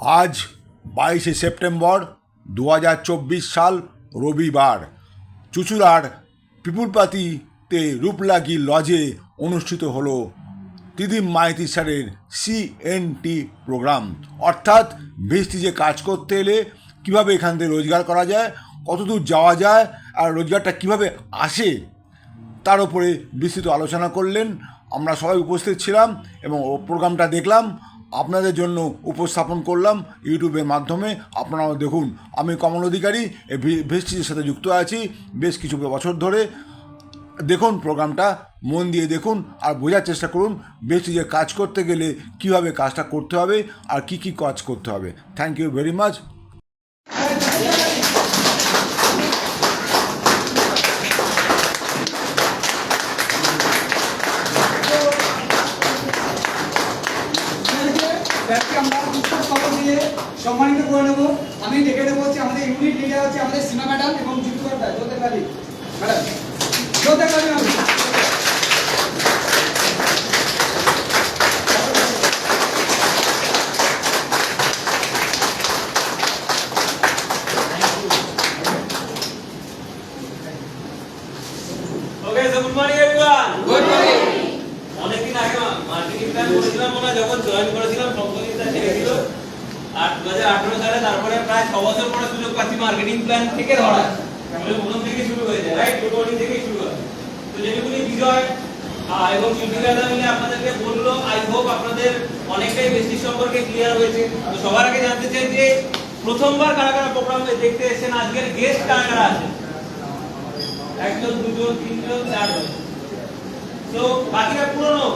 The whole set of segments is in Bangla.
আজ 22শে সেপ্টেম্বর 2024 সাল রবিবার চুঁচুড়ার পিপুলপাতিতে রূপলাগি লজে অনুষ্ঠিত হলো ত্রিদীপ মাইতি স্যারের CNT প্রোগ্রাম, অর্থাৎ ভেস্টিজে কাজ করতে এলে কীভাবে এখান থেকে রোজগার করা যায়, কতদূর যাওয়া যায় আর রোজগারটা কিভাবে আসে তার উপরে বিস্তৃত আলোচনা করলেন। আমরা সবাই উপস্থিত ছিলাম এবং প্রোগ্রামটা দেখলাম, আপনাদের জন্য উপস্থাপন করলাম ইউটিউবের মাধ্যমে। আপনারাও দেখুন। আমি কমল অধিকারী, এই ভেস্টিজের সাথে যুক্ত আছি বেশ কিছু বছর ধরে। দেখুন প্রোগ্রামটা, মন দিয়ে দেখুন আর বোঝার চেষ্টা করুন ভেস্টিজে কাজ করতে গেলে কীভাবে কাজটা করতে হবে আর কি কি কাজ করতে হবে। Thank you very much. সম্মানিত করে নেবো। আমি ডেকে নেবো হচ্ছে আমাদের ইউনিট লিডার হচ্ছে আমাদের সীমা ম্যাডাম এবং যুক্তকার Jyoti Kali madam. Jyoti Kali madam Okay, so good morning everyone. Good morning. অনেকদিন আগে মার্কেটিং প্ল্যান করেছিলাম মনে যখন জয়েন করেছিলাম সম্পর্কিত ছেড়ে দিল। আর 2018 সালে তারপরে প্রায় 6 বছর পরে সুযোগ পাচ্ছি মার্কেটিং প্ল্যান থেকে ধরা। তাহলে প্রথম থেকে শুরু হয়ে যায়, রাইট? টোটালি থেকে শুরু হয়। তো যেগুলি বিজয় এবং চুটিকাদা মিলে আপনাদেরকে বললো, আই হোপ আপনাদের অনেকটাই বেসিক সম্পর্কে ক্লিয়ার হয়েছে। তো সবার আগে জানতে চাই যে প্রথমবার কারা কারা প্রোগ্রাম দেখতে এসেছেন, আজকের গেস্ট কারা কারা আছে? একজন, দুজন, তিনজন, চারজন। তো বাকিরা পুরনো।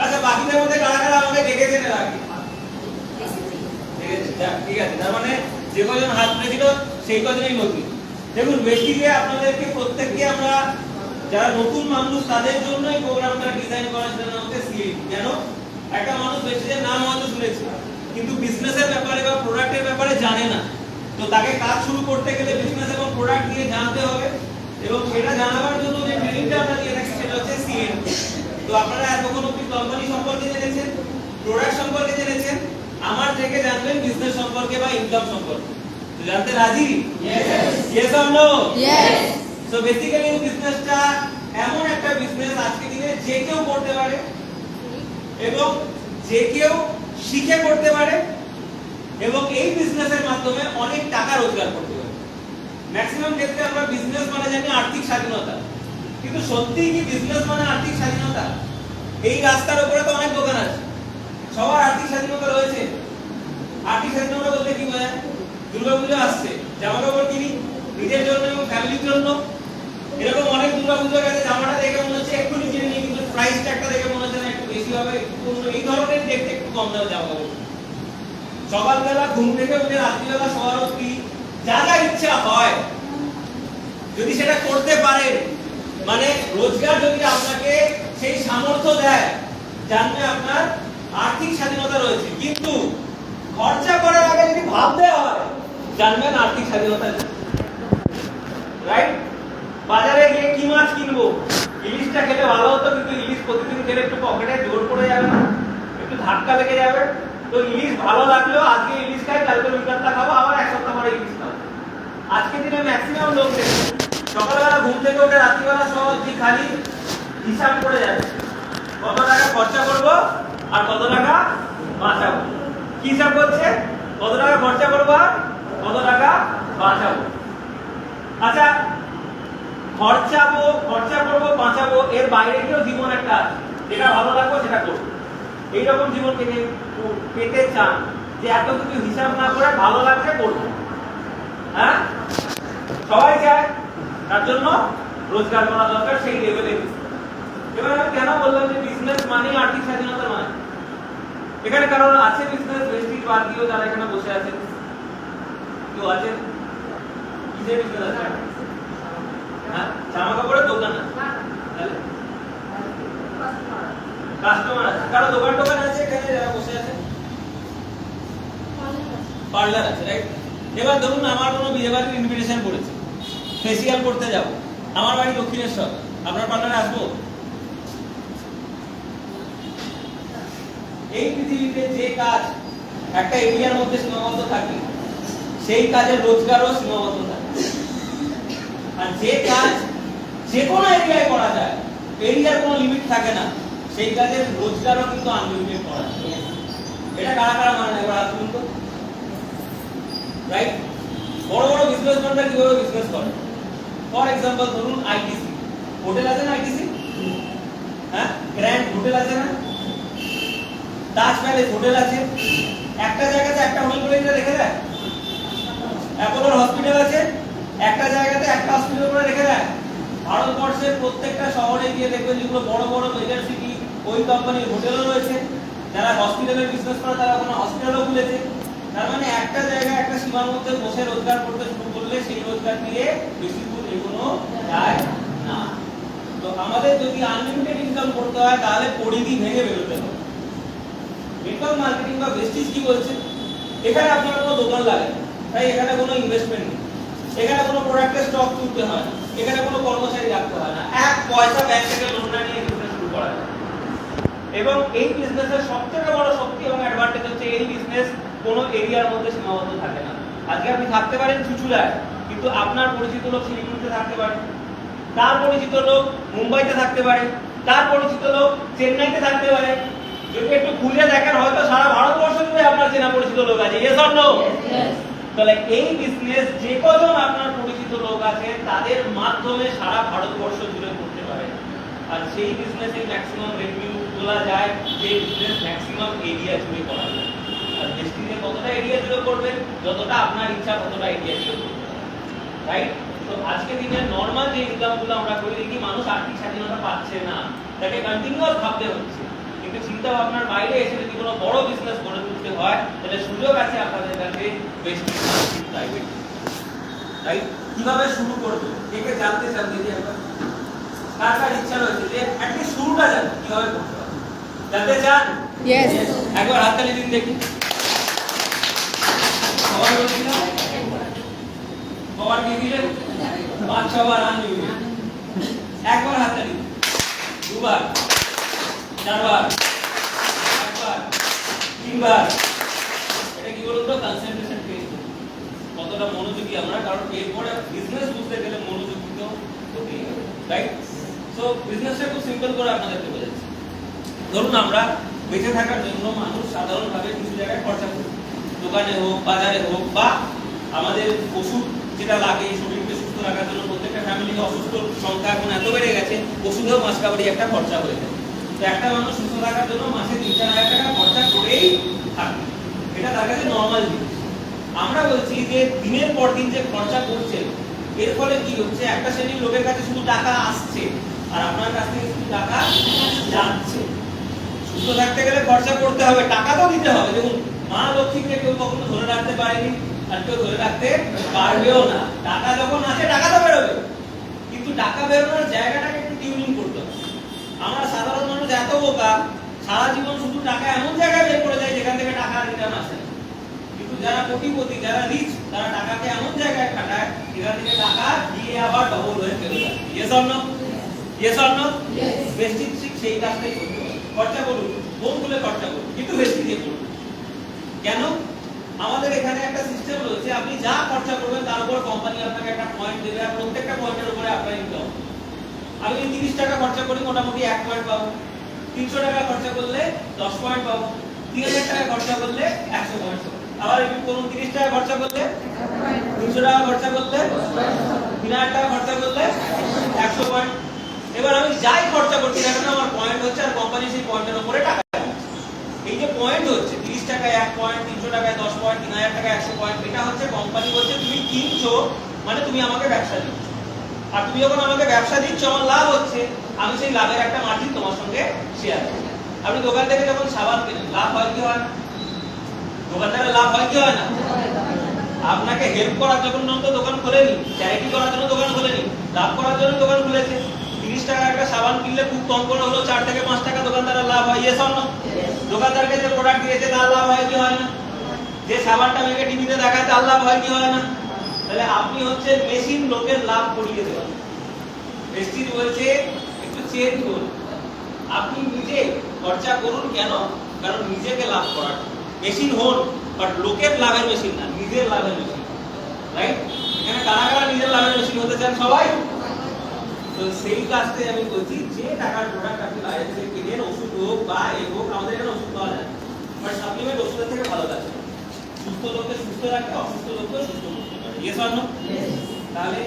আচ্ছা, বাকিদের মধ্যে কারা কারা আমাকে দেখেছেন এর আগে? ঠিক আছে, তার মানে যে কজন হাত তুলেছিল সেই কজনই নতুন। দেখুন, বেসিকে আপনাদেরকে প্রত্যেককে আমরা যারা নতুন মানুষ তাদের জন্যই প্রোগ্রামটা ডিজাইন করার জন্য হচ্ছে CNT। কেন? একটা মানুষ বেসিকের নাম হয়তো শুনেছে কিন্তু বিজনেসের ব্যাপারে বা প্রোডাক্টের ব্যাপারে জানে না। তো তাকে কাজ শুরু করতে গেলে বিজনেস এবং প্রোডাক্ট নিয়ে জানতে হবে এবং সেটা জানাবার জন্য যে ট্রেনিংটা আমরা দিয়ে থাকি সেটা হচ্ছে CNT। তো আপনারা এতক্ষণ অব্দি কোম্পানি সম্পর্কে জেনেছেন, প্রোডাক্ট সম্পর্কে জেনেছেন, আমার থেকে জানবেন বিজনেস সম্পর্কে বা ইনকাম সম্পর্কে। তো জানতে রাজি? Yes or no? Yes. So basically এই বিজনেসটা এমন একটা বিজনেস আজকে দিনে যে কেউ করতে পারে এবং যে কেউ শিখে করতে পারে এবং এই বিজনেসের মাধ্যমে অনেক টাকা রোজগার করতে পারে। ম্যাক্সিমাম ক্ষেত্রে আমরা বিজনেস মানে জানি আর্থিক স্বাধীনতা, কিন্তু সত্যিই কি বিজনেস মানে আর্থিক স্বাধীনতা? এই রাস্তার উপরে তো অনেক দোকান আছে, সবার আর্থিক স্বাধীনতা রয়েছে। আর্থিক স্বাধীনতা বলতে কি বোঝায়? দুর্গাপূজা আসছে, জামা কাপড় কিনি নিজের জন্য এবং ফ্যামিলির জন্য। এরকম অনেক দুর্গাপূজা গেছে, জামাটা দেখে মনে হচ্ছে একটু নিচে নিয়ে, কিন্তু প্রাইস ট্যাগটা দেখে মনে হচ্ছে না একটু বেশি হবে, এই ধরনের দেখতে একটু কম দামে জামা কাপড়। সকালবেলা ঘুম থেকে উঠে রাত্রিবেলা শোয়ার অবধি যা যা ইচ্ছা হয় যদি সেটা করতে পারেন, মানে রোজগার যদি আপনাকে সেই সামর্থ্য দেয়, জানবে আপনার আর্থিক স্বাধীনতা রয়েছে। কিন্তু খরচা করার আগে যদি ভাবতে হয়, জানবেন আর্থিক স্বাধীনতা নেই, রাইট? বাজারে গিয়ে কি মাছ কিনবো? ইলিশটা খেলে ভালো হতো, কিন্তু ইলিশ প্রতিদিন খেলে একটু পকেটে জোর পড়ে যাবে না, একটু ধাক্কা লেগে যাবে। তো ইলিশ ভালো লাগলেও আজকে ইলিশ খাই, কালকে রবিবারটা খাবো, আবার এক সপ্তাহ পরে ইলিশ খাবো। আজকে দিনে ম্যাক্সিমাম লোক দেখে সকালবেলা ঘুম থেকে উঠে রাত্রিবেলা সব খালি হিসাব করে যাবে, কত টাকা খরচা করবো আর কত টাকা বাঁচাবো। কি হিসাব করছে? কত টাকা খরচা করবো আর কত টাকা বাঁচাবো। আচ্ছা, খরচা করবো, বাঁচাবো, এর বাইরে গিয়েও জীবন একটা আছে, যেটা ভালো লাগবে সেটা করবো। এইরকম জীবন পেতে চান যে এত কিছু হিসাব না করে ভালো লাগছে করবো, হ্যাঁ? সবাই চায়, তার জন্য রোজগার করা দরকার সেই লেভেলে। এবার আমি কেন বললাম যে বিজনেস মানে আর্থিক স্বাধীনতা নয়? এখানে কারণ আছে বিজনেস ভেস্টিজ বাদ দিয়েও যারা এখানে বসে আছেন, কেউ আছেন কিসের বিজনেস আছে? হ্যাঁ, জামা কাপড়ের দোকান আছে, তাহলে কাস্টমার আছে, কারো দোকান টোকান আছে এখানে যারা বসে আছেন? পার্লার আছে, রাইট? এবার ধরুন আমার কোনো বিয়ে বাড়ির ইনভিটেশন পড়েছে, ফেসিয়াল করতে যাব, আমার বাড়ি দক্ষিণেশ্বর, আপনার পার্লারে আসবো? এই পৃথিবীতে যে কাজ একটা এরিয়ার মধ্যে সীমাবদ্ধ থাকে, সেই কাজের রোজগারও সীমাবদ্ধ থাকে। আর যে কাজ যে কোনো এরিয়ায় করা যায়, এরিয়ার কোনো লিমিট থাকে না, সেই কাজের রোজগারও কিন্তু আনলিমিটেড করা যায়। এটা কারা কারা মানে না এবার আসুন তো, রাইট? বড় বড় বিজনেসম্যানরা কিভাবে বিজনেস করে? ফর এক্সাম্পল ধরুন আইটিসি, হোটেল আছে না আইটিসি? হ্যাঁ, গ্র্যান্ড হোটেল আছে না, তাজ প্যালেস হোটেল আছে, একটা জায়গাতে একটা হোটেল করে রেখে দেয়। অ্যাপোলোর হসপিটাল আছে, একটা জায়গাতে একটা হসপিটাল করে রেখে দেয়। ভারতবর্ষের প্রত্যেকটা শহরে গিয়ে দেখবেন যেগুলো বড় বড় মেজর সিটি, ওই কোম্পানির হোটেলও রয়েছে। যারা হসপিটালের বিজনেস করে তারা কোনো হসপিটালও খুলেছে। তার মানে একটা জায়গায় একটা সীমার মধ্যে বসে রোজগার করতে শুরু করলে সেই রোজগার দিয়ে বেশি দূর এগোনো যায় না। তো আমাদের যদি আনলিমিটেড ইনকাম করতে হয় তাহলে পরিধি ভেঙে বেরোতে হবে। নেটওয়ার্ক মার্কেটিং বা ভেস্টিজ কি বলছে? এখানে আপনার কোনো দোকান লাগে না, তাই এখানে কোনো ইনভেস্টমেন্ট নেই, এখানে কোনো প্রোডাক্টের স্টক তুলতে হয় না, এখানে কোনো কর্মচারী রাখতে হয় না, এক পয়সা ব্যাংক থেকে লোন না নিয়ে বিজনেস শুরু করা যায়। এবং এই বিজনেসের সবথেকে বড় শক্তি এবং অ্যাডভান্টেজ হচ্ছে এই বিজনেস কোনো এরিয়ার মধ্যে সীমাবদ্ধ থাকে না। আজকে আপনি থাকতে পারেন চুচুড়ায়, কিন্তু আপনার পরিচিত লোক শিলিগুড়িতে থাকতে পারে, তার পরিচিত লোক মুম্বাইতে থাকতে পারে, তার পরিচিত লোক চেন্নাইতে থাকতে পারে। যদি একটু খুলে দেখেন হয়তো সারা ভারতবর্ষ জুড়ে আপনার চেনা পরিচিত লোক আছে। Yes or no? তাহলে এই বিজনেস যে কজন আপনার পরিচিত লোক আছে তাদের মাধ্যমে সারা ভারতবর্ষ জুড়ে করতে পারে। আর সেই বিজনেসে ম্যাক্সিমাম রেভিনিউ তোলা যায় যে বিজনেস ম্যাক্সিমাম এরিয়া জুড়ে করা যায়। আর ভেস্টিজে কতটা এরিয়া জুড়ে করবেন, যতটা আপনার ইচ্ছা ততটা এরিয়া জুড়ে করতে পারেন, রাইট? তো আজকে দিনে নরমাল যে ইনকামগুলো আমরা করি দেখি মানুষ আর্থিক স্বাধীনতা পাচ্ছে না, তাকে কন্টিনিউয়াস ভাবতে হচ্ছে। কিন্তু চিন্তা ভাবনার বাইরে এসে যদি কোনো বড় বিজনেস গড়ে তুলতে হয় তাহলে সুযোগ আছে আপনাদের কাছে ভেস্টিজ প্রাইভেট, রাইট? কিভাবে শুরু করবে একে জানতে চান দিদি একবার? কার কার ইচ্ছা রয়েছে যে অ্যাটলিস্ট শুরুটা জানো কিভাবে করতে হবে? জানতে চান? Yes. একবার হাততালি দিন দেখি। সবার বলছি না? সবার কি দিলেন? 5-6 বার আনলিমিটেড। একবার হাততালি দিন, দুবার, 4 বার, 1 বার, 3 বার। এটা কি বলুন তো? Concentration test. কতটা মনোযোগী আমরা, কারণ এরপরে বিজনেস বুঝতে গেলে মনোযোগী তো হতেই হবে, রাইট? সো বিজনেসটা খুব সিম্পল করে আপনাদেরকে বোঝাচ্ছি। ধরুন আমরা বেঁচে থাকার জন্য মানুষ সাধারণভাবে কিছু জায়গায় খরচা করি, দোকানে হোক, বাজারে হোক, বা আমাদের ওষুধ যেটা লাগে শরীরকে সুস্থ রাখার জন্য। প্রত্যেকটা ফ্যামিলিতে অসুস্থ সংখ্যা এখন এত বেড়ে গেছে, ওষুধেও মাস কাবারি একটা খরচা হয়ে যায়। তো একটা মানুষ সুস্থ থাকার জন্য মাসে 3-4 হাজার টাকা খরচা করেই থাকে, এটা তার কাছে নর্মাল জিনিস। আমরা বলছি যে দিনের পর দিন যে খরচা করছে এর ফলে কি হচ্ছে, একটা শ্রেণীর লোকের কাছে শুধু টাকা আসছে আর আপনার কাছ থেকে শুধু টাকা যাচ্ছে। সুস্থ থাকতে গেলে খরচা করতে হবে, টাকা তো দিতে হবে। দেখুন, মা লক্ষ্মীকে কেউ কখনো ধরে রাখতে পারেনি আর কেউ ধরে রাখতে পারবেও না। টাকা যখন আসে টাকা তো বেরোবে, কিন্তু টাকা বেরোনোর জায়গাটাকে একটু টিউনিং করতে হবে। আমরা সাধারণ মানুষ এত বোকা, সারা জীবন শুধু টাকা এমন জায়গায় বের করে যায় যেখান থেকে টাকা রিটার্ন আসে। কিন্তু যারা কোটিপতি, যারা রিচ, তারা টাকাকে এমন জায়গায় খাটায় যেখান থেকে টাকা দিয়ে আবার ডবল হয়ে ফেরত আসে। Yes or no? Yes or no? Vestige ঠিক সেই কাজটাই করতে হবে। খরচা করুন, মন খুলে খরচা করুন, কিন্তু ভেস্টিজে করুন। কেন? আমাদের এখানে একটা সিস্টেম রয়েছে, আপনি যা খরচা করবেন তার উপর কোম্পানি আপনাকে একটা পয়েন্ট দেবে, আর প্রত্যেকটা পয়েন্টের উপরে আপনার ইনকাম। আমি 30 টাকা খরচা করি, মোটামুটি 1 পয়েন্ট পাবো। 300 টাকা খরচা করলে 10 পয়েন্ট পাবো। 3000 টাকা খরচা করলে 100 পয়েন্ট পাবো। আবার রিপিট করুন, 30 টাকা খরচা করলে 300 টাকা খরচা করলে 3000 টাকা খরচা করলে 100 পয়েন্ট। এবার আমি যাই খরচা করছি না কেন আমার পয়েন্ট হচ্ছে, আর কোম্পানি সেই পয়েন্টের উপরে টাকা দেয়। এই যে পয়েন্ট হচ্ছে 30 টাকায় 1 পয়েন্ট, 300 টাকায় 10 পয়েন্ট, 3000 টাকায় 100 পয়েন্ট, এটা হচ্ছে কোম্পানি বলছে তুমি কিনছো মানে তুমি আমাকে ব্যবসা দিচ্ছ। আর তুমি যখন আমাকে ব্যবসা দিচ্ছ আমার লাভ হচ্ছে, আমি সেই লাভের একটা মার্জিন তোমার সঙ্গে শেয়ার করি। আপনি দোকান থেকে যখন সাবান কেনেন লাভ হয় কি হয় না? দোকানদারের লাভ হয় কি হয় না? আপনাকে হেল্প করার জন্য তো দোকান খোলেনি, চ্যারিটি করার জন্য দোকান খোলেনি, লাভ করার জন্য দোকান খুলেছে। 30 টাকা একটা সাবান কিনলে খুব কম করে হলো 4 থেকে 5 টাকা দোকানদারের লাভ হয়। Yes or no? দোকানদারকে যে প্রোডাক্ট দিয়েছে তার লাভ হয় কি হয় না? যে সাবানটা মেখে টিভিতে দেখায় তার লাভ হয় কি হয় না? তাহলে আপনি হচ্ছে মেশিন লোকের লাভ করিয়ে দেওয়া। ভেস্টিজ বলছে একটু চেঞ্জ করুন, আপনি নিজে খরচা করুন। কেন? কারণ নিজেকে লাভ করার। মেশিন হন, বাট লোকের লাভের মেশিন না, নিজের লাভের মেশিন, রাইট? এখানে কারা কারা নিজের লাভের মেশিন হতে চান? সবাই। তো সেই কাজটাই আমি বলছি, যে টাকার প্রোডাক্ট আপনি বাইরে থেকে কিনেন, ওষুধ হোক বা এ হোক, আমাদের এখানে ওষুধ পাওয়া যায়, বাট সাপ্লিমেন্ট ওষুধের থেকে ভালো কাজ করে। সুস্থ লোককে সুস্থ রাখে, অসুস্থ লোককে সুস্থ করতে পারে। Yes or no? তাহলে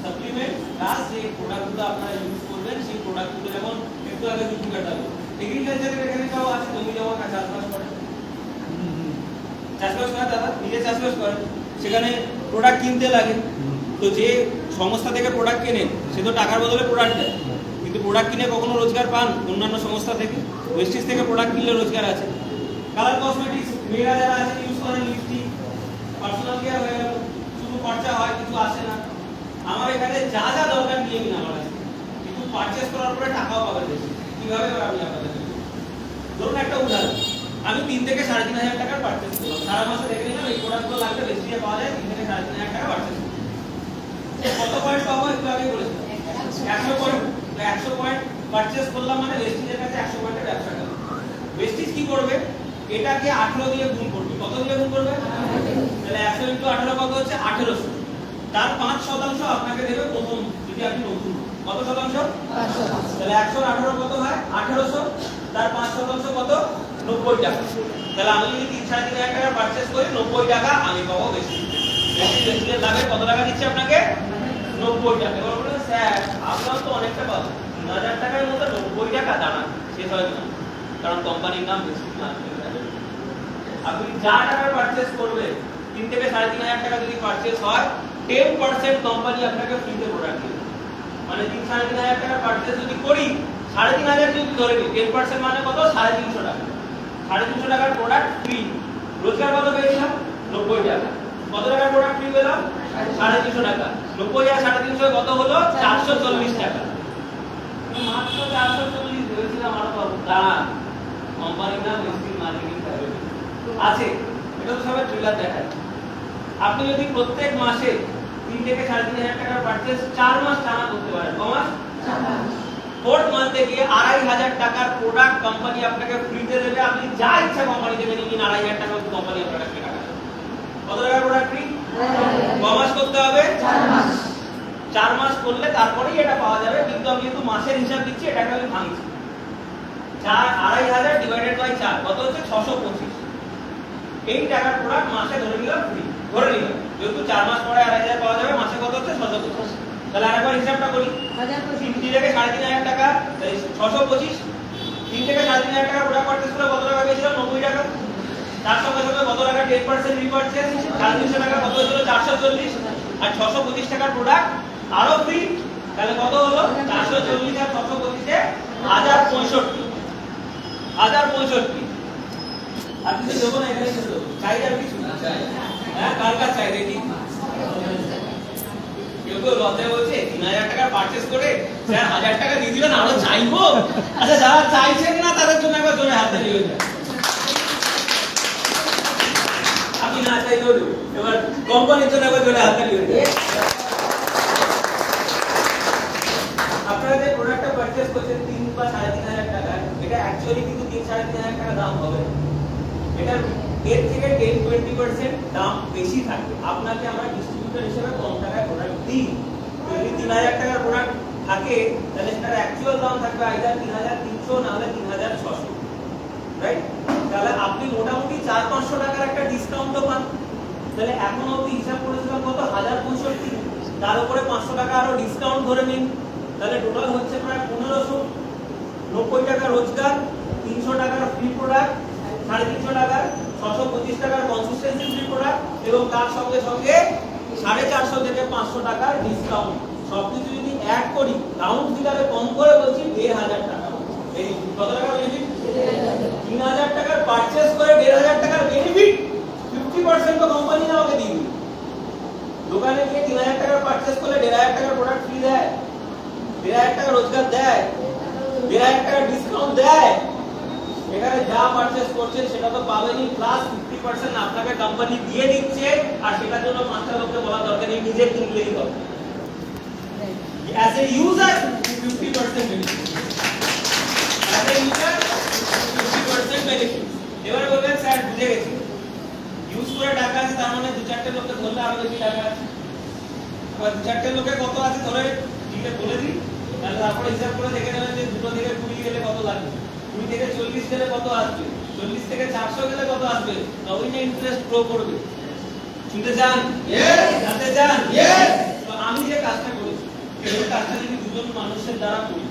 সাপ্লিমেন্ট প্লাস যে প্রোডাক্টগুলো আপনারা ইউজ করবেন, সেই প্রোডাক্টগুলো যেমন একটু আগে যুক্তি কাটাবো, এগ্রিকালচারের এখানে কেউ আছে জমি জমা চাষবাস করে, চাষবাস করে দাদা, নিজে চাষবাস করেন, সেখানে প্রোডাক্ট কিনতে লাগে। তো যে সংস্থা থেকে প্রোডাক্ট কেনেন, সে তো টাকার বদলে প্রোডাক্ট দেয়, কিন্তু প্রোডাক্ট কিনে কখনো রোজগার পান অন্যান্য সংস্থা থেকে? ওয়েস্টিজ থেকে প্রোডাক্ট কিনলে রোজগার আছে। কালার কসমেটিক্স মেয়েরা যারা আছে ইউজ করেন, লিপস্টিক, পার্সোনাল কেয়ার হয়ে গেল, শুধু খরচা হয়, কিছু আসে না। আমার এখানে যা যা দরকার নিয়ে নিন আমার কাছে, কিন্তু পারচেস করার পরে টাকাও পাবেন বেশি। কিভাবে আমি আপনাদের ধরুন একটা উদাহরণ, আমি 3 থেকে 3.5 টাকার পারচেস করলাম, সারা মাসে দেখে নিলাম এই প্রোডাক্টগুলো লাগবে, বেশি পাওয়া যায়, 3 থেকে 3.5 টাকা পারচেস করলাম। কত পয়েন্ট পাবো একটু আগে বলেছিলাম, 100 পয়েন্ট। 100 পয়েন্ট পারচেস করলাম মানে ওয়েস্টিজের কাছে 100 পয়েন্টের ব্যবসা গেল। ওয়েস্টিজ কি করবে? এটাকে 18 দিয়ে গুণ করবে। কত দিয়ে গুণ করবে? তাহলে 100 × 18 কত হচ্ছে? 1800। তার 5% আপনাকে দেবে প্রথম, যদি আপনি নতুন। কত শতাংশ? 5%। তাহলে 100 × 18 কত হয়? 1800। তার 5% কত? 90 টাকা। তাহলে আমি যদি 3.5 টাকা পারচেস করি, 90 টাকা আমি পাবো বেশি। ওয়েস্টিজের লাভে কত টাকা দিচ্ছে আপনাকে? 90 টাকা। এবার বলুন স্যার আপনারা তো অনেকটা পাবেন, 3000 টাকার মধ্যে 90 টাকা দাঁড়ান, শেষ হয় না, কারণ কোম্পানির নাম বেশি না। আপনি যা টাকা পারচেস করবেন, 3 থেকে 3.5 টাকা যদি পারচেস হয়, 10% কোম্পানি আপনাকে ফ্রিতে প্রোডাক্ট দেবে। মানে 3.5 টাকা পারচেস যদি করি, 3.5 যদি ধরে নিই, 10% মানে কত? 350 টাকা। 350 টাকার প্রোডাক্ট ফ্রি। রোজগার কত পেয়েছিলাম? 90 টাকা। কত টাকার প্রোডাক্ট ফ্রি পেলাম? 350 টাকা। 90 আর 350 কত হলো? 440 টাকা। মাত্র 440 ভেবেছিলাম আরো পাবো। দাঁড়ান, কোম্পানির নাম ওয়েস্টিজ মার্কেটিং প্রাইভেট আছে, এটা তো সবাই ট্রেলার দেখায়। আপনি যদি প্রত্যেক মাসে 3 থেকে 3.5 টাকার পারচেস 4 মাস টানা করতে পারেন, ক মাস? 4 মাস। 4th মান্থে গিয়ে 2,500 টাকার প্রোডাক্ট কোম্পানি আপনাকে ফ্রিতে দেবে। আপনি যা ইচ্ছা কোম্পানি দেবে, নিন 2,500 টাকা কোম্পানি আপনাকে টাকা দেবে। কত টাকার প্রোডাক্ট ফ্রি? ক মাস করতে হবে? 4 মাস। 4 মাস করলে তারপরেই এটা পাওয়া যাবে, কিন্তু আমি যেহেতু মাসের হিসাব দিচ্ছি, এটাকে আমি ভাঙছি। 2,500 ডিভাইডেড বাই 4 কত হচ্ছে? 625। এই টাকার প্রোডাক্ট মাসে ধরে নিলাম ফ্রি, ধরে নিলাম, যেহেতু 4 মাস পরে 2,500 পাওয়া যাবে, মাসে কত হচ্ছে? 625। তাহলে আরেকবার হিসাবটা করি, 3 থেকে 3.5 টাকা, 625। 3 থেকে 3.5 টাকা প্রোডাক্ট পারচেস করে কত টাকা পেয়েছিলাম? 90 টাকা। তার সঙ্গে সঙ্গে কত টাকা 10% রিপারচেস? 350 টাকা। কত হলো? 440। আর 625 টাকার প্রোডাক্ট আরো ফ্রি। তাহলে কত হলো? 440 আর 625 এ 1065। 1065। আপনি তো দেবো না, এখানে ছিল চাই আর কিছু না চাই। হ্যাঁ, কার কাছে চাই দেখি? কেউ কেউ লজ্জায় বলছে 3,000 টাকা পারচেস করে স্যার 1,000 টাকা দিয়ে দিবেন, আরো চাইবো। আচ্ছা, যারা চাইছেন না তাদের জন্য একবার জোরে হাত তালি হয়ে যায়। আপনি না চাইলেও দেবো, এবার কোম্পানির জন্য একবার জোরে হাত তালি হয়ে যায়। আপনারা যে প্রোডাক্টটা পারচেস করছেন 3 বা 3,500 টাকা, এটা অ্যাকচুয়ালি কিন্তু 3-3.5 টাকা দাম হবে। এটা এর থেকে 10-20% দাম বেশি থাকে। আপনাকে আমরা ডিস্ট্রিবিউটর হিসেবে কম টাকায় প্রোডাক্ট দিই। যদি 3,000 টাকার প্রোডাক্ট থাকে, তাহলে সেটার অ্যাকচুয়াল দাম থাকবে আইদার 3,300 না হলে 3,600, রাইট? তাহলে আপনি মোটামুটি 400-500 টাকার একটা ডিসকাউন্টও পান। তাহলে এখন অবধি হিসাব করেছিলাম কত? 1,065। তার উপরে 500 টাকা আরো ডিসকাউন্ট ধরে নিন, তাহলে টোটাল হচ্ছে প্রায় 1,500। 90 টাকা রোজগার, 300 টাকার ফ্রি প্রোডাক্ট, 350 টাকার, 625 টাকার কনসিস্টেন্সি ফ্রি প্রোডাক্ট, এবং তার সঙ্গে সঙ্গে 450 থেকে 500 টাকার ডিসকাউন্ট। সবকিছু যদি অ্যাড করি, রাউন্ড ফিগারে কম করে বলছি 1,500 টাকা। এই কত টাকা বেনিফিট? 3,000 টাকার পারচেস করে 1,500 টাকার বেনিফিট 50% তো কোম্পানি আমাকে দিয়ে দিবে। দোকানে গিয়ে 3,000 টাকার পারচেস করলে 1,500 টাকার প্রোডাক্ট ফ্রি দেয়, 1,500 টাকা রোজগার দেয়, 1,500 টাকা ডিসকাউন্ট দেয়। এখানে যা পারচেস করছেন সেটা তো পাবেনই, প্লাস 50% আপনাকে কোম্পানি দিয়ে দিচ্ছে। আর সেটার জন্য 5টা লোককে বলা দরকার নেই, নিজে কিনলেই হবে। As a user 50% benefit, as a user 50% benefit. এবারে বলবেন স্যার বুঝে গেছি, ইউজ করে টাকা আছে, তার মানে 2-4টে লোককে ধরলে আরো বেশি টাকা আছে। আবার 2-4টে লোকে কত আছে ধরে দিতে বলে দিই, তাহলে তারপরে হিসাব করে দেখে নেবেন যে 2 থেকে 20 গেলে কত লাগবে, 20 থেকে 40 গেলে কত আসবে, 40 থেকে 400 গেলে কত আসবে, তবেই না ইন্টারেস্ট গ্রো করবে। শুনতে চান? জানতে চান? তো আমি যে কাজটা করেছি, সেই কাজটা যদি দুজন মানুষের দ্বারা করি,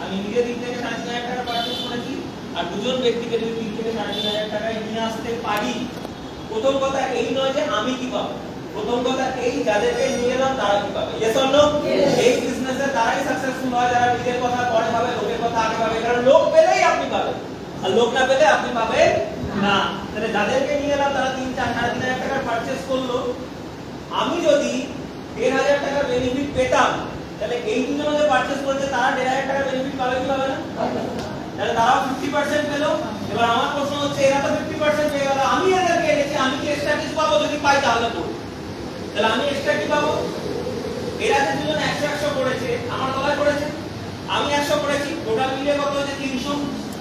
আমি নিজে 3 থেকে 3.5 টাকা পারচেজ করেছি, আর দুজন ব্যক্তিকে যদি 3 থেকে 3.5 টাকায় নিয়ে আসতে পারি, প্রথম কথা এই নয় যে আমি কি পাবো, প্রথম কথা এই যাদেরকে নিয়ে এলাম তারা কি পাবে। Yes or no? এই বিজনেসে তারাই সাকসেসফুল হয় যারা নিজের কথা পরে ভাবে, লোকের কথা আগে ভাবে। কারণ লোক পেলেই আপনি পাবেন, আর লোক না পেলে আপনি পাবেন না। তাহলে যাদেরকে নিয়ে এলাম তারা 3-4.5 টাকার পারচেজ করলো, আমি যদি 1,500 টাকার বেনিফিট পেতাম, তাহলে এই দুজন যে পারচেজ করেছে তারা 1,500 টাকার বেনিফিট পাবে কি পাবে না? তাহলে তারাও 50% পেল। এবার আমার প্রশ্ন হচ্ছে, এরা তো 50% পেয়ে গেল, আমি এদেরকে এনেছি, আমি কি এক্সট্রা কিছু পাবো? যদি পাই তাহলে করব, তাহলে আমি এক্সট্রা কি পাবো? এরা যে দুজন 100 করেছে, আমার তলায় করেছে, আমি 100 করেছি, টোটাল মিলিয়ে কত হচ্ছে 300।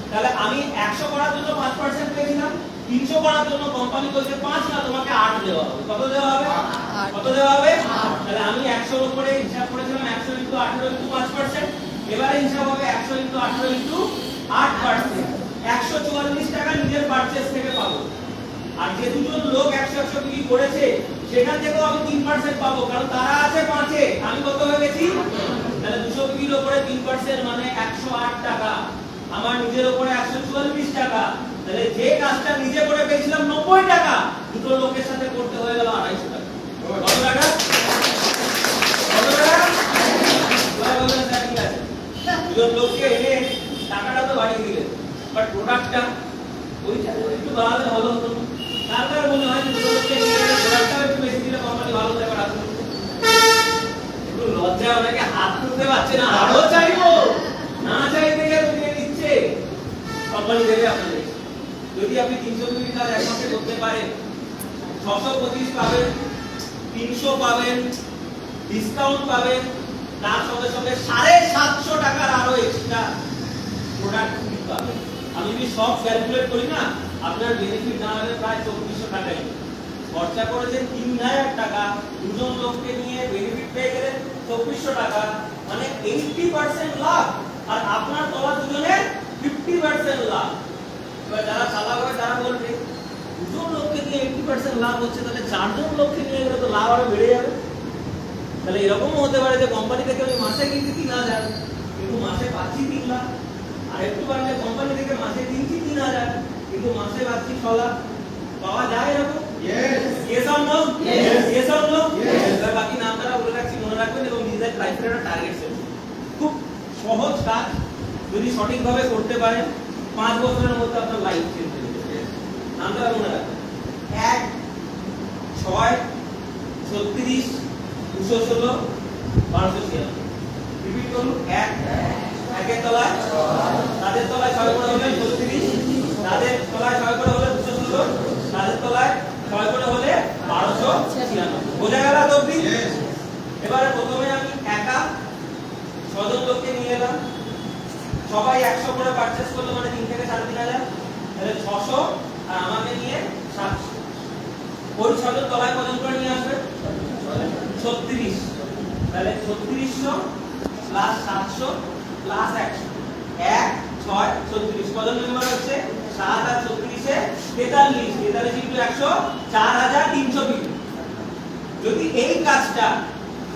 তাহলে আমি 100 করার জন্য 5% পেয়েছিলাম, 300 করার জন্য কোম্পানি বলছে 5 না, তোমাকে 8 দেওয়া হবে। কত দেওয়া হবে? কত দেওয়া হবে? তাহলে আমি 100 এর উপরে হিসাব করেছিলাম 100 * 18 * 5%। এবারে হিসাব হবে 100 * 18 * 8%। 144 টাকা নিজের পারচেজ থেকে পাবো। আর যে দুজন লোক 100 বিক্রি করেছে সেখান থেকেও আমি 3% পাবো, কারণ তারা আছে 5 এ, আমি কত হয়ে গেছি? তাহলে 200 বিক্রির উপরে 3% মানে 108 টাকা, আমার নিজের উপরে 144 টাকা। তাহলে যে কাজটা নিজে করে পেয়েছিলাম 90 টাকা, দুটো লোকের সাথে করতে হয়ে গেল 250 টাকা। কত টাকা? কত টাকা? এবার বলবেন স্যার ঠিক আছে, দুজন লোককে এনে টাকাটা তো বাড়িয়ে দিলেন, বাট প্রোডাক্টটা ওইটা একটু বাড়ালে ভালো হতো। তারপরে মনে হয় যে দুটো লোককে নিয়ে এলে প্রোডাক্টটাও একটু বেশি দিলে কোম্পানি ভালো থাকবে। একটু লজ্জা, ওনাকে হাত তুলতে পারছে না, আরো চাইবো, না চাইতে গেলে দিয়ে দিচ্ছে, কোম্পানি দেবে আপনাদের। যদি আপনি 300 ইউনিট কাজ এক মাসে করতে পারেন, 625 পাবেন, 300 পাবেন, ডিসকাউন্ট পাবেন, তার সঙ্গে সঙ্গে 750 টাকার আরো এক্সট্রা প্রোডাক্ট পাবেন। আমি যদি সব ক্যালকুলেট করি না, আপনার বেনিফিট দাঁড়াবে প্রায় 2400 টাকাই। খরচা করেছেন 3000 টাকা, দুজন লোককে নিয়ে বেনিফিট পেয়ে গেলেন 2400 টাকা, মানে 80% লাভ। আর আপনার তলা দুজনের 50% লাভ। এবার যারা চালাক হবে তারা বলবে, দুজন লোককে নিয়ে 80% লাভ হচ্ছে, তাহলে 4 জন লোককে নিয়ে গেলে তো লাভ আরো বেড়ে যাবে। তাহলে এরকমও হতে পারে যে কোম্পানি থেকে আমি মাসে কিনছি 3000, কিন্তু মাসে পাচ্ছি 3 লাখ। আর একটু বাড়লে কোম্পানি থেকে মাসে কিনছি 3000, কিন্তু মাসে পাচ্ছি 6 লাখ। পাওয়া যায় এরকম? Yes or no? Yes or no? এবার বাকি নামটা বলে রাখছি, মনে রাখবেন এবং নিজের লাইফের একটা টার্গেট সেট করুন। খুব সহজ কাজ, যদি সঠিকভাবে করতে পারেন 5 বছরের মধ্যে আপনার লাইফ চেঞ্জ হয়ে যাবে। নামটা মনে রাখবেন, 1 6 36 216 1296। রিপিট করুন, 1 একের তলায়, তাদের তলায় 6 করে হলে 36, তাদের তলায় 6 করে হলে 216, তাদের তলায় 6 করে হলে 1296। বোঝা গেল তো অবধি? এবারে প্রথমে আমি একা 6 জন লোককে নিয়ে এলাম, সবাই 100 করে পারচেজ করলো, মানে 3 থেকে 3500, তাহলে 600 আর আমাকে নিয়ে 700। ওই 6 জন তলায় কত করে নিয়ে আসবে? 36। তাহলে 3600 প্লাস 700 প্লাস 100, 1 6 36। কত মেম্বার হচ্ছে? 7 আর 36 এ 43, 43 ইনটু 100 4300 বিক্রি। যদি এই কাজটা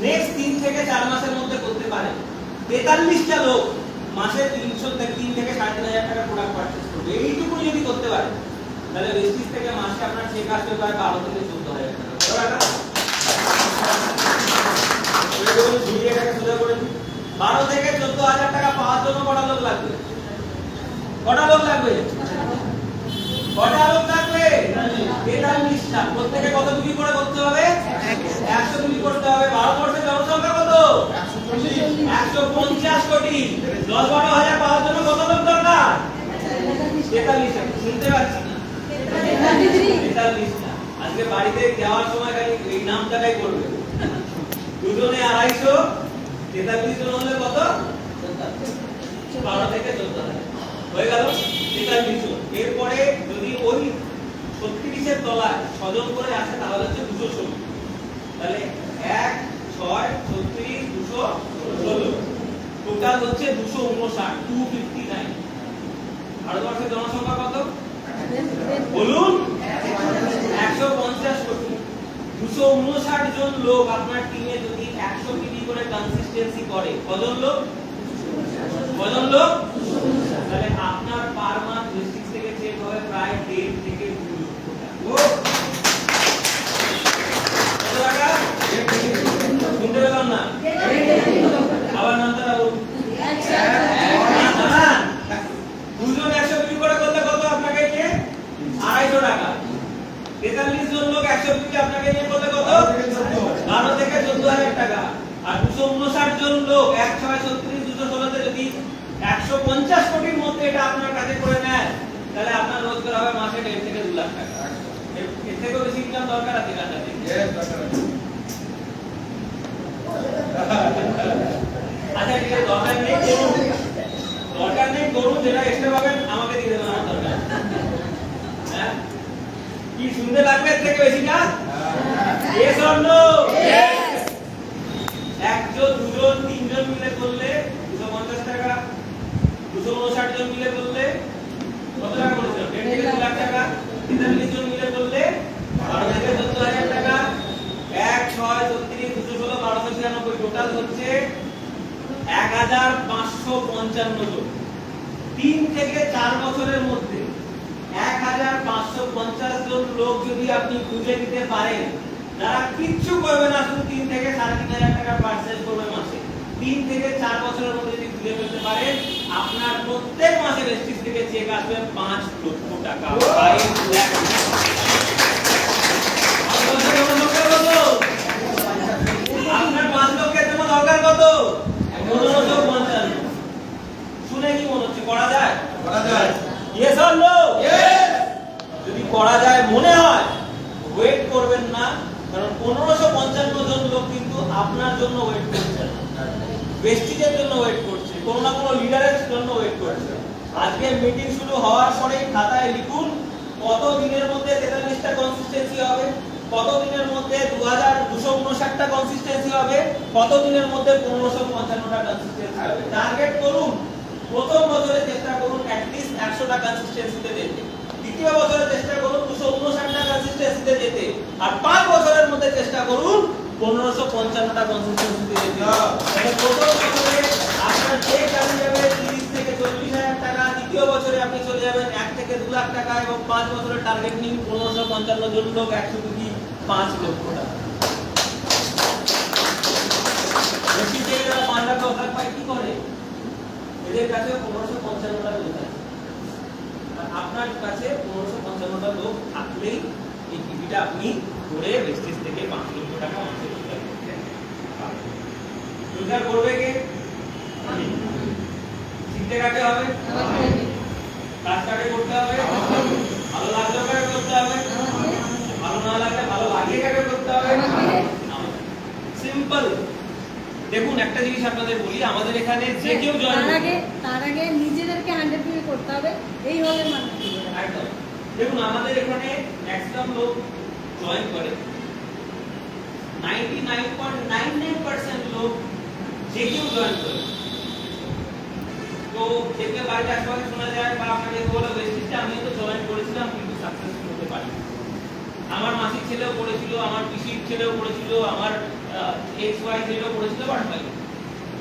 নেক্সট 3 থেকে 4 মাসের মধ্যে করতে পারে, 43টা লোক মাসে 300 থেকে 3 থেকে 3500 টাকা প্রোডাক্ট পারচেজ করবে, এইটুকু যদি করতে পারে, তাহলে বেসিস থেকে মাসে আপনার চেক আসবে প্রায় 12 থেকে 14000 টাকা। 12 থেকে 14000 টাকা পাওয়ার জন্য কটা লোক লাগবে? কটা লোক লাগবে? কটা লোক লাগবে? 43টা। প্রত্যেককে কত বিক্রি করে করতে হবে? 100 বিক্রি করতে হবে। ভারতবর্ষের জনসংখ্যা কত? 150 কোটি। 10-12 হাজার পাওয়ার জন্য কত লোক দরকার? 43টা। শুনতে পাচ্ছি না? 43টা। আজকে বাড়িতে যাওয়ার সময় খালি এই নামটাই করবে। দুজনে 250, 43 জন হলে কত? 12 থেকে 14 হয়ে গেল 43 জন। এরপরে যদি ওই 36 তলায় 6 জন করে আসে তাহলে হচ্ছে 216। তাহলে 1 6 36 216 টোটাল হচ্ছে 259 259। ভারতবর্ষের জনসংখ্যা কত বলুন? 150 কোটি। 259 জন লোক আপনার টিমে যদি 100 কেজি করে কনসিস্টেন্সি করে, কজন লোক? তাহলে আপনার পার মান্থ ডিস্ট্রিক্ট থেকে চেক হবে প্রায় 1.5 থেকে 2 লক্ষ টাকা। শুনতে পেলাম না? আবার নামটা বলুন। দুজন 100 কেজি করে করলে কত আপনাকে নিয়ে? 250 টাকা। 43 জন লোক 100 কেজি আপনাকে নিয়ে করলে কত? 12 থেকে 14,000 টাকা। আর 259 জন লোক 1 6 36 216 তে যদি 150 কোটির মধ্যে এটা আপনার কাছে করে নেয়, তাহলে আপনার রোজগার হবে মাসে 1.5 থেকে 2 লাখ টাকা। এর থেকেও বেশি ইনকাম দরকার আছে কাছে? আচ্ছা ঠিক আছে, দরকার নেই করুন, যেটা এক্সট্রা পাবেন আমাকে দিয়ে দেবেন, আমার দরকার। হ্যাঁ, কি শুনতে লাগবে এর থেকে বেশি না? Yes or no? Yes. একজন, দুজন, তিনজন মিলে করলে 250 টাকা, 259 জন মিলে করলে কত টাকা বলেছিল? 1.5 থেকে 2 লাখ টাকা। 43 জন মিলে করলে 12 থেকে 14,000 টাকা। 1 6 36 216 1296 টোটাল হচ্ছে 1555 জন। 3 থেকে 4 বছরের মধ্যে 1550 জন লোক যদি আপনি খুঁজে দিতে পারেন, যারা কিচ্ছু করবে না, শুধু 3 থেকে 3,500 টাকা পারচেজ করবে মাসে, 3 থেকে 4 বছরের মধ্যে যদি খুঁজে ফেলতে পারেন, আপনার প্রত্যেক মাসে রেস্টিস থেকে চেক আসবে 5 লক্ষ টাকা। 5 লাখ। আপনার 5 লক্ষের জন্য দরকার কত? 1550। শুনে কি মনে হচ্ছে করা যায়? Yes or no? Yes. যদি করা যায় মনে হয়, ওয়েট করবেন না, কারণ 1555 জন লোক কিন্তু আপনার জন্য ওয়েট করছে, বেস্টিজের জন্য ওয়েট করছে, কোনো না কোনো লিডারের জন্য ওয়েট করছে। আজকে মিটিং শুরু হওয়ার পরেই খাতায় লিখুন কত দিনের মধ্যে 43টা কনসিস্টেন্সি হবে, কত দিনের মধ্যে 2259টা কনসিস্টেন্সি হবে, কত দিনের মধ্যে 1555টা কনসিস্টেন্সি হবে। টার্গেট করুন, প্রথম বছরে চেষ্টা করুন অ্যাট লিস্ট 100টা কনসিস্টেন্সিতে যেতে, দ্বিতীয় বছরে চেষ্টা করুন 259টা কনসিস্টেন্সিতে যেতে, আর 5 বছরের মধ্যে চেষ্টা করুন 1555টা কনসিস্টেন্সিতে যেতে। মানে প্রথম বছরে আপনার চেক চলে যাবে 30 থেকে 40,000 টাকা, দ্বিতীয় বছরে আপনি চলে যাবেন 1 থেকে 2 লাখ টাকা, এবং 5 বছরের টার্গেট নিন 1555 জন লোক 100 কোটি 5 লক্ষ টাকা। বেশি চেক যারা 5 লাখ 10 লাখ পায় কি করে? এদের কাছে 1555টা লোক আছে, আর আপনার কাছে 1555টা লোক থাকলেই এই টিভিটা আপনি করে বেস্টিজ থেকে 5 লক্ষ টাকা মাসে রোজগার করতে পারবেন। রোজগার করবে কে? শিখতে কাকে হবে? কাজটাকে করতে হবে, ভালো লাগলে কাকে করতে হবে, ভালো না লাগলে ভালো লাগিয়ে কাকে করতে হবে। সিম্পল। দেখুন একটা জিনিস আপনাদের বলি, আমাদের এখানে যে কেউ জয়েন তার আগে নিজেদেরকে 100% করতে হবে, এই হলে মানে একদম। দেখুন আমাদের এখানে ম্যাক্সিমাম লোক জয়েন করে, 99.99% লোক যে কেউ জয়েন করে। তো দেখলে বাড়িতে আশেপাশে শোনা যায় বা আপনাকে বলে বেশিটা আমি তো জয়েন করেছিলাম কিন্তু সাকসেসফুল হতে পারি। আমার মাসির ছেলেও করেছিল, আমার পিসির ছেলেও করেছিল, আমার এক্স ওয়াই ছেলেও করেছিল, বাট ভাই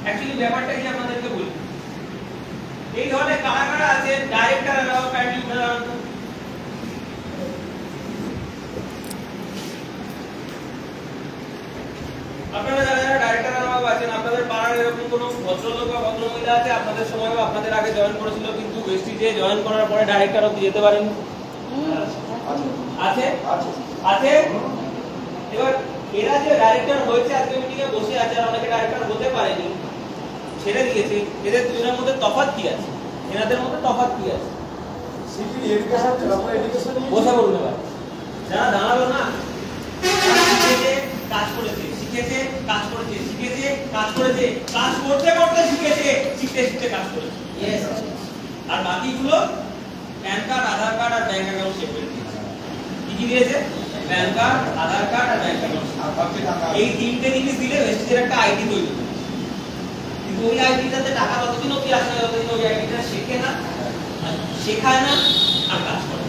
অ্যাকচুয়ালি ব্যাপারটা কি আপনাদেরকে বলি, এই ধরনের কারা কারা আছে ডাইরেক্টর অ্যালাউ প্যান্ডি উঠে দাঁড়ান তো। আপনারা যারা যারা ডাইরেক্টর অ্যালাউ আছেন, আপনাদের পাড়ার এরকম কোনো ভদ্রলোক বা ভদ্রমহিলা আছে আপনাদের সময় বা আপনাদের আগে জয়েন করেছিল কিন্তু ওয়েস্টিজে জয়েন করার পরে ডাইরেক্টর অবধি যেতে পারেন? আছে আছে। এবার এরা যে ডাইরেক্টর হয়েছে আজকে মিটিং এ বসে আছে, আর অনেকে ডাইরেক্টর হতে পারেনি, ছেড়ে দিয়েছে, এদের দুজনের মধ্যে তফাৎ কি আছে? এনাদের মধ্যে তফাৎ কি আছে? বসে বলুন এবার। যারা দাঁড়ালো না, শিখেছে কাজ করেছে, শিখেছে কাজ করেছে, শিখেছে কাজ করেছে, কাজ করতে করতে শিখেছে, শিখতে শিখতে কাজ করেছে। আর বাকিগুলো প্যান কার্ড, আধার কার্ড আর ব্যাংক অ্যাকাউন্ট সেভ করে দিয়েছে। কি দিয়েছে? প্যান কার্ড, আধার কার্ড আর ব্যাংক অ্যাকাউন্ট। এই তিনটে জিনিস দিলে ভেস্টিজের একটা আইডি তৈরি হবে। কিন্তু ওই আইডিটাতে টাকা ততদিন অব্দি আসে না যতদিন ওই আইডিটা শেখে না, শেখায় না আর কাজ করে।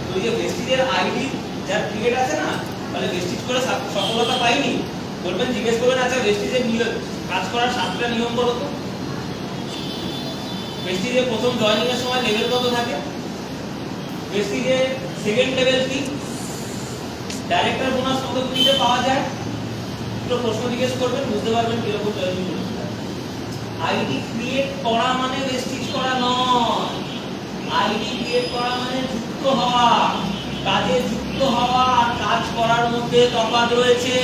তো এই যে ভেস্টিজের আইডি যার ক্রিয়েট আছে না, তাহলে ভেস্টিজ করে সফলতা পাইনি, বলবেন, জিজ্ঞেস করবেন, আচ্ছা ভেস্টিজের কাজ করার 7টা নিয়ম বলো তো। ভেস্টিজে প্রথম জয়েনিং এর সময় লেভেল কত থাকে? ভেস্টিজে সেকেন্ড লেভেল কি? ডাইরেক্টর বোনাস কত দিতে পাওয়া যায়? তো প্রশ্ন জিজ্ঞেস করবেন, বুঝতে পারবেন কিরকম জয়েনিং করতে। আইডি ক্রিয়েট করা মানে ভেস্টিজ করা নয়। আইডি ক্রিয়েট করা মানে যুক্ত হওয়া, কাজে যুক্ত হওয়া আর কাজ করার মধ্যে তফাৎ রয়েছে।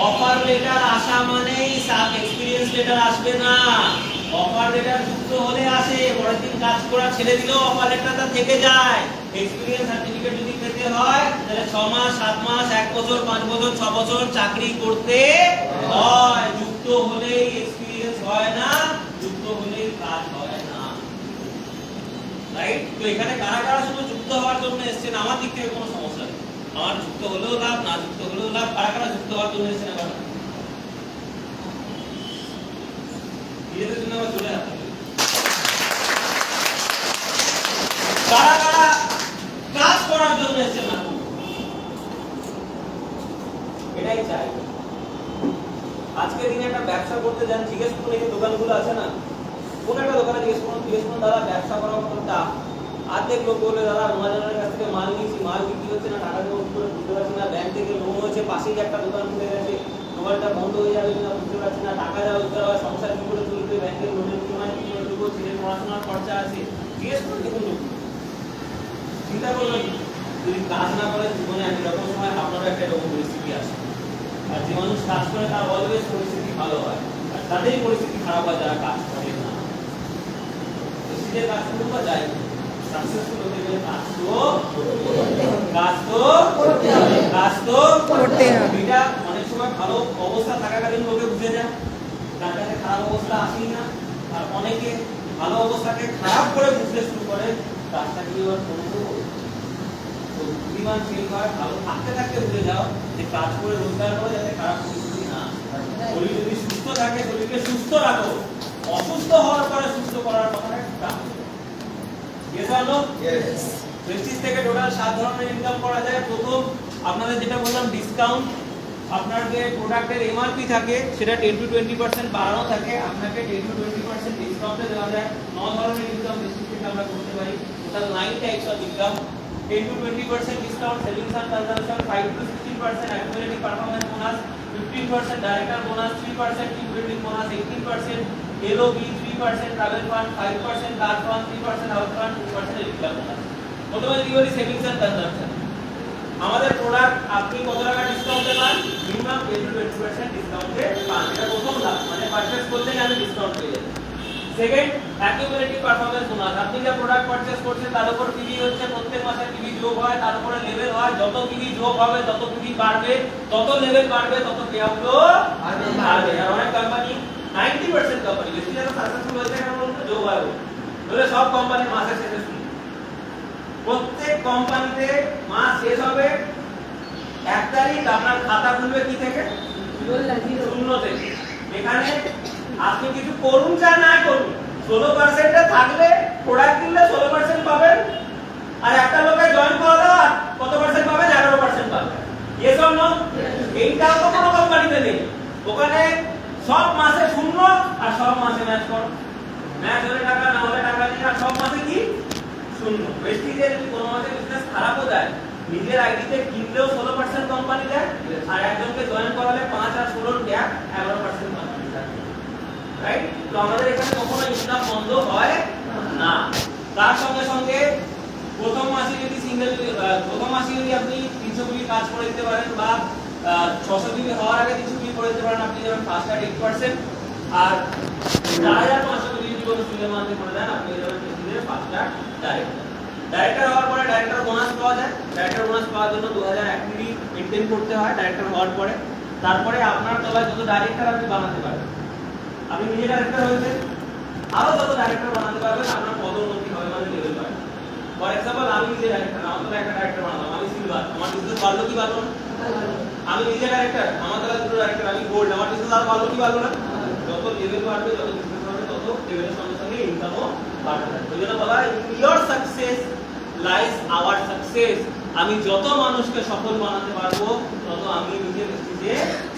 অফার লেটার আসা মানেই সাব এক্সপেরিয়েন্স লেটার আসবে না। অফার লেটার যুক্ত হলে আসে, পরের দিন কাজ করা ছেড়ে দিলেও অফার লেটারটা থেকে যায়। এক্সপেরিয়েন্স সার্টিফিকেট যদি পেতে হয় তাহলে 6 মাস, 7 মাস, 1 বছর, 5 বছর, 6 বছর চাকরি করতে হয়। যুক্ত হলেই এক্সপেরিয়েন্স হয় না, যুক্ত হলেই কাজ হয় না। রাইট? তো এখানে কারা কারা শুধু যুক্ত হওয়ার জন্য এসেছেন, আমার দিক থেকে কোনো সমস্যা নেই। আমার যুক্ত হলেও লাভ, না যুক্ত হলেও লাভ। কারা কারা যুক্ত হওয়ার জন্য এসেছেন আবার? নিজেদের জন্য আবার চলে আসতে হবে। কারা কারা কাজ করার জন্য এসেছেন না? এটাই চাই। আজকে দিনে একটা ব্যবসা করতে যান, জিজ্ঞেস করুন, এই দোকানগুলো আছে না, কোন একটা দোকানে জিজ্ঞেস করুন দাদা ব্যবসা করা কোনটা? আর্ধেক লোক বলে দাদা মহাজনের কাছ থেকে মাল নিয়েছি, মাল বিক্রি হচ্ছে না, টাকা দেবো কি করে বুঝতে পারছি না, ব্যাংক থেকে লোন হয়েছে, পাশেই একটা দোকান খুলে গেছে, দোকানটা বন্ধ হয়ে যাবে কিনা বুঝতে পারছি না, টাকা দেওয়া রোজগার হয়, সংসার কি করে চলবে, ব্যাংকের লোনের ইএমআই কি করে দেবো, ছেলের পড়াশোনার খরচা আছে। জিজ্ঞেস করুন দেখুন লোক, চিন্তা করবেন, যদি কাজ না করে জীবনে এরকম সময় আপনারও একটা এরকম পরিস্থিতি আসে। আর যে মানুষ কাজ করে তার অলওয়েজ পরিস্থিতি ভালো হয়, আর তাদেরই পরিস্থিতি খারাপ হয় যারা কাজ করে না। নিজের কাজ করতে যায়, সাকসেসফুল হতে গেলে কাজ তো করতে হবে। এটা অনেক সময় ভালো অবস্থা থাকাকালীন লোকে বুঝে যায়, তার কাছে খারাপ অবস্থা আসেই না। আর অনেকে ভালো অবস্থাকে খারাপ করে বুঝতে শুরু করে, কাজটা কি আর করবো। তো বুদ্ধিমান ফিল হয়, ভালো থাকতে থাকতে বুঝে যাও যে কাজ করে রোজগার করো যাতে খারাপ পরিস্থিতি না। শরীর যদি সুস্থ থাকে, শরীরকে সুস্থ রাখো। অসুস্থ হওয়ার পরে সুস্থ করার কথাটা একটা প্রেস্টিজ থেকে টোটাল 7 ধরনের ইনকাম করা যায়। প্রথম আপনাদের যেটা বললাম ডিসকাউন্ট, আপনার যে প্রোডাক্টের এমআরপি থাকে সেটা 10 to 20% বাড়ানো থাকে, আপনাকে 10 to 20% ডিসকাউন্টে দেওয়া যায়। 9 ধরনের ইনকাম প্রেস্টিজ থেকে আমরা করতে পারি, total 9 types of income. 10 to 20% discount, savings and consumption, 5 to 16% accumulative performance bonus, 15% director bonus, 3% team building bonus, 18% LOB, 3% travel fund, 5% car fund, 3% house fund, 2% regular bonus. প্রথমে কি বলি সেভিংস এন্ড কনজাম্পশন। আমাদের প্রোডাক্ট আপনি কত টাকা ডিসকাউন্টে পান? মিনিমাম 10 to 20% ডিসকাউন্টে পান। এটা প্রথম লাভ, মানে পারচেজ করলে আমি ডিসকাউন্ট পেয়ে যাচ্ছি। Second, accumulative performance bonus. আপনি যে প্রোডাক্ট পারচেজ করছেন তার উপর পিভি হচ্ছে, প্রত্যেক মাসে পিভি যোগ হয়, তার উপরে লেভেল হয়। যত পিভি যোগ হবে, যত পিভি বাড়বে, তত লেভেল বাড়বে, তত পে আউটও বাড়বে। আর অনেক কোম্পানি 90% কোম্পানি বেশি যারা সাকসেসফুল হয়েছে কেন বলুন তো? যোগ হয় বলে। সব কোম্পানি মাসের শেষে শুরু, প্রত্যেক কোম্পানিতে মাস শেষ হবে 1 তারিখ, আপনার খাতা খুলবে কি থেকে? শূন্য থেকে। এখানে আপনি কিছু করুন চাই না করুন, 16% এ থাকলে প্রোডাক্ট কিনলে 16% পাবেন, আর একটা লোকে জয়েন করালে কত পার্সেন্ট পাবেন? 11% পাবেন। Yes or no? এইটাও তো কোনো কোম্পানিতে নেই। ওখানে সব মাসে শূন্য আর সব মাসে ম্যাচ করো, ম্যাচ হলে টাকা, না হলে টাকা নেই, আর সব মাসে কি? শূন্য। প্রেস্টিজের যদি কোনো মাসে বিজনেস খারাপও যায়, নিজের আইডিতে কিনলেও 16% কোম্পানি দেয়, আর একজনকে জয়েন করালে 5 আর 16 গ্যাপ 11% কোম্পানি দেয়। রাইট? তো আমাদের এখানে কখনো ইনকাম বন্ধ হয় না। তার সঙ্গে সঙ্গে প্রথম মাসে যদি আপনি 300 পিবি কাজ করে দিতে পারেন, বা 600 পিবি হওয়ার আগে 300 পিবি করে দিতে পারেন, আপনি যাবেন ফার্স্ট কার্ড 8%। আর 4500 পিবি যদি কোনো সুযোগের মাধ্যমে করে দেন, আপনি যাবেন প্রেস্টিজের ফার্স্ট কার্ড ডাইরেক্টর হওয়ার পরে ডাইরেক্টর বোনাস পাওয়া যায়। ডাইরেক্টর বোনাস পাওয়ার জন্য 2001 পিবি মেইনটেইন করতে হয় ডাইরেক্টর হওয়ার পরে। তারপরে আপনার তলায় যত ডাইরেক্টর আপনি বানাতে পারবেন, আপনি নিজে ডাইরেক্টর হয়েছেন, আরো যত ডাইরেক্টর বানাতে পারবেন, আপনার পদোন্নতি হবে, মানে লেভেল বাড়বে। ফর এক্সাম্পল আমি নিজে ডাইরেক্টর, আমার দ্বারা একটা ডাইরেক্টর বানালাম, আমি সিলভার, আমার বিজনেস বাড়লো কি বাড়লো না? আমি নিজে ডাইরেক্টর, আমার দ্বারা দুটো ডাইরেক্টর, আমি গোল্ড, আমার বিজনেস আর বাড়লো কি বাড়লো না? যত লেভেল বাড়বে, যত বিজনেস বাড়বে, তত লেভেলের সঙ্গে সঙ্গে ইনকামও বাড়বে। ওই জন্য বলা হয় your success lies our success. আমি যত মানুষকে সফল বানাতে পারবো তত আমি নিজে বেস্টিজে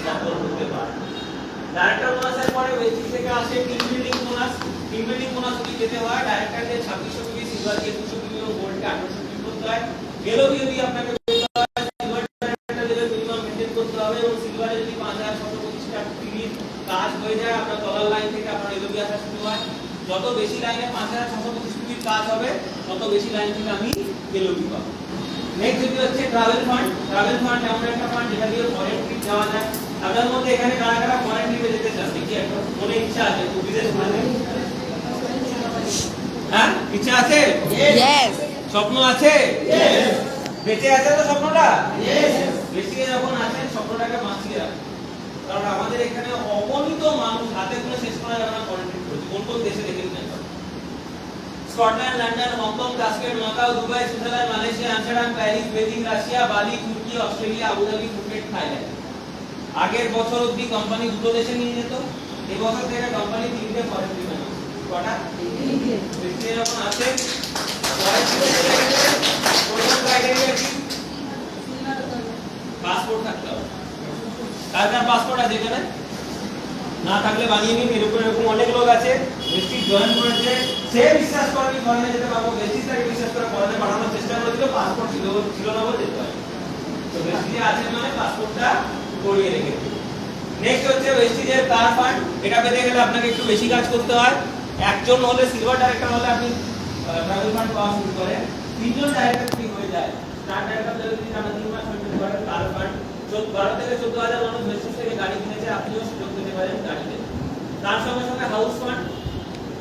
সফল হতে পারবো। ডাইরেক্টর বোনাসের পরে বেস্টিজ থেকে আসে team building bonus. Team building bonus যদি যেতে হয় ডাইরেক্টরকে 2600 পিবি, সিলভারকে 200 পিবি এবং গোল্ডকে 800 পিবি করতে হয়। এলওবি যদি আপনাকে silver director level minimum maintain করতে হবে এবং সিলভারে যদি 5625 টা পিবি কাজ হয়ে যায় আপনার ডলার লাইন থেকে আপনার এলওবি আসা শুরু হয়। যত বেশি লাইনে 5625 পিবির কাজ হবে তত বেশি লাইন থেকে আমি এলওবি পাবো। নেক্সট যদি হচ্ছে ট্রাভেল ফান্ড। ট্রাভেল ফান্ড এমন একটা ফান্ড যেটা দিয়ে ফরেন ট্রিপ যাওয়া যায়। আপনাদের মধ্যে এখানে কারা কারা ফরেন ট্রিপে যেতে চান? দেখি একটা মনে ইচ্ছা আছে তো বিদেশ ঘুরতে? হ্যাঁ, ইচ্ছা আছে? Yes. স্বপ্ন আছে? Yes. বেঁচে আছে তো স্বপ্নটা? Yes. বেঁচে যখন আছেন স্বপ্নটাকে বাঁচিয়ে রাখুন। কারণ আমাদের এখানে অগণিত মানুষ হাতে গুনে শেষ করা যাবে না ফরেন ট্রিপ করছে। কোন কোন দেশে দেখে নিন। Scotland, London, Hong Kong, Kashmir, Macau, Dubai, Switzerland, Malaysia, Amsterdam, Paris, Beijing, Russia, Bali, তুর্কি, অস্ট্রেলিয়া, আবুধাবি, ফুকেট, থাইল্যান্ড। আগের বছর অবধি কোম্পানি দুটো দেশে নিয়ে যেত, এই বছর থেকে কোম্পানি তিনটে ফরেন ট্রিপ বানাচ্ছে। কটা? তিনটে যখন আছে ফরেন ট্রিপে চলে গেলে প্রথম ক্রাইটেরিয়া কি? পাসপোর্ট থাকতে হবে। কার কার পাসপোর্ট আছে এখানে? না থাকলে বানিয়ে নিন। এরকম অনেক লোক আছে বেস্টিজ জয়েন করেছে, সে বিশ্বাস করে আমি ফরেনে যেতে পারবো, বেস্টিজ তাকে বিশ্বাস করে ফরেনে পাঠানোর চেষ্টা করেছিল, পাসপোর্ট ছিল না বলে যেতে পারে। তো বেস্টিজে আছে মানে পাসপোর্টটা করিয়ে রেখেছে। নেক্সট হচ্ছে বেস্টিজের কার ফান্ড। এটা পেতে গেলে আপনাকে একটু বেশি কাজ করতে হয়। একজন হলে সিলভার ডাইরেক্টর হলে আপনি ট্রাভেল ফান্ড পাওয়া শুরু করেন। তিনজন ডাইরেক্টর ঠিক হয়ে যায়। স্টার ডাইরেক্টর যদি আমরা 3 মাস মেইনটেইন করেন কার ফান্ড 12 থেকে 14,000 মানুষ বেস্টিজ থেকে গাড়ি কিনেছে, আপনিও সুযোগ পেতে পারেন গাড়িতে। তার সঙ্গে সঙ্গে হাউস ফান্ড।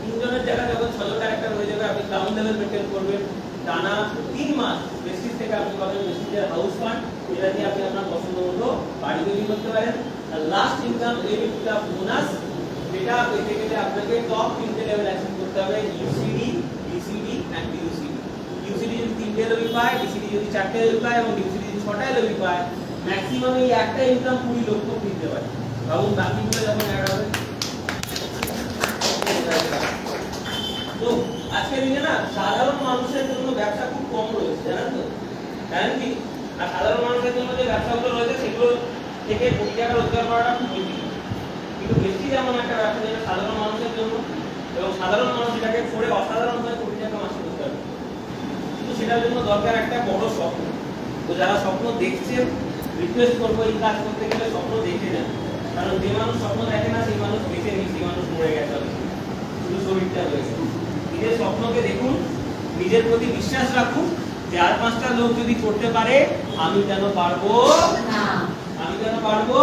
3 জনের জায়গায় যখন 6 জন ডাইরেক্টর হয়ে যাবে আপনি গ্রাউন্ড লেভেল মেইনটেইন করবেন। টানা 3 মাস বেস্টিজ থেকে আপনি পাবেন বেস্টিজের হাউস ফান্ড, যেটা দিয়ে আপনি আপনার পছন্দ মতো বাড়ি তৈরি করতে পারেন। আর লাস্ট ইনকাম লিমিটটা বোনাস, যেটা পেতে গেলে আপনাকে টপ 3টে লেভেল অ্যাচিভ করতে হবে: ইউসিডি, ডিসিডি এন্ড ডিউসিডি। ইউসিডি যদি 3টে লেভেল পায়, ডিসিডি যদি 4টে লেভেল পায় এবং ডিউসিডি যদি 6টা লেভেল পায়, ম্যাক্সিমাম এই একটা ইনকাম 20 লক্ষ দিতে পারে। ভাবুন বাকিগুলো যখন অ্যাড হবে। তো আজকের দিনে না সাধারণ মানুষের জন্য ব্যবসা খুব কম রয়েছে, জানেন তো? জানেন কি? আর সাধারণ মানুষের জন্য যে ব্যবসাগুলো রয়েছে সেগুলো থেকে কোটি টাকা রোজগার করাটা খুব কঠিন। কিন্তু বেশি যেমন একটা ব্যবসা যেটা সাধারণ মানুষের জন্য, এবং সাধারণ মানুষ এটাকে করে অসাধারণভাবে কোটি টাকা মাসে করতে পারে। কিন্তু সেটার জন্য দরকার একটা বড় স্বপ্ন। তো যারা স্বপ্ন দেখছেন রিকোয়েস্ট করবো এই কাজ করতে গেলে স্বপ্ন দেখে যান। কারণ যে মানুষ স্বপ্ন দেখে না সেই মানুষ বেঁচে নেই, সেই মানুষ মরে গেছে, শুধু শরীরটা রয়েছে। নিজের স্বপ্নকে দেখুন, নিজের প্রতি বিশ্বাস রাখুন যে আর 5টা লোক যদি করতে পারে আমি কেন পারবো না? আমি কেন পারবো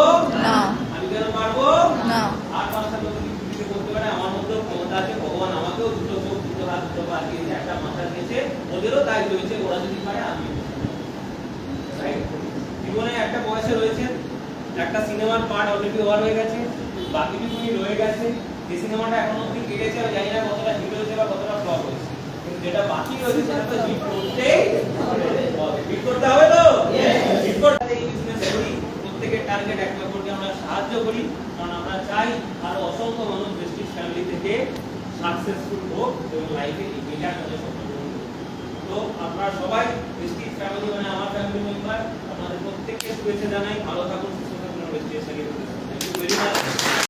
না? আমি কেন পারবো না? আর 5টা লোক যদি পৃথিবীতে করতে পারে আমার মধ্যেও ক্ষমতা আছে, ভগবান আমাকেও দুটো চোখ, দুটো হাত, দুটো পা দিয়েছে, একটা মাথা দিয়েছে, ওদেরও তাই রয়েছে, ওরা যদি পারে আমিও। রাইট? জীবনে একটা বয়সে রয়েছে, একটা সিনেমার পার্ট অলরেডি ওভার হয়ে গেছে, বাকিটুকুনি রয়ে গেছে। যে সিনেমাটা এখনো অবধি কেটেছে আমি জানি না কতটা হিট হয়েছে বা কতটা ফ্লপ হয়েছে, কিন্তু যেটা বাকি রয়েছে সেটা তো হিট করতেই হবে। হিট করতে হবে তো? হিট করতে এই বিজনেস করি, প্রত্যেকের টার্গেট একটা করে আমরা সাহায্য করি, কারণ আমরা চাই আরো অসংখ্য মানুষ বেস্টিজ ফ্যামিলি থেকে সাকসেসফুল হোক এবং লাইফে এগিয়ে তাদের স্বপ্ন পূরণ করুক। তো আপনারা সবাই বেস্টিজ ফ্যামিলি মানে আমার ফ্যামিলি মেম্বার, আপনাদের প্রত্যেককে শুভেচ্ছা জানাই। ভালো থাকুন।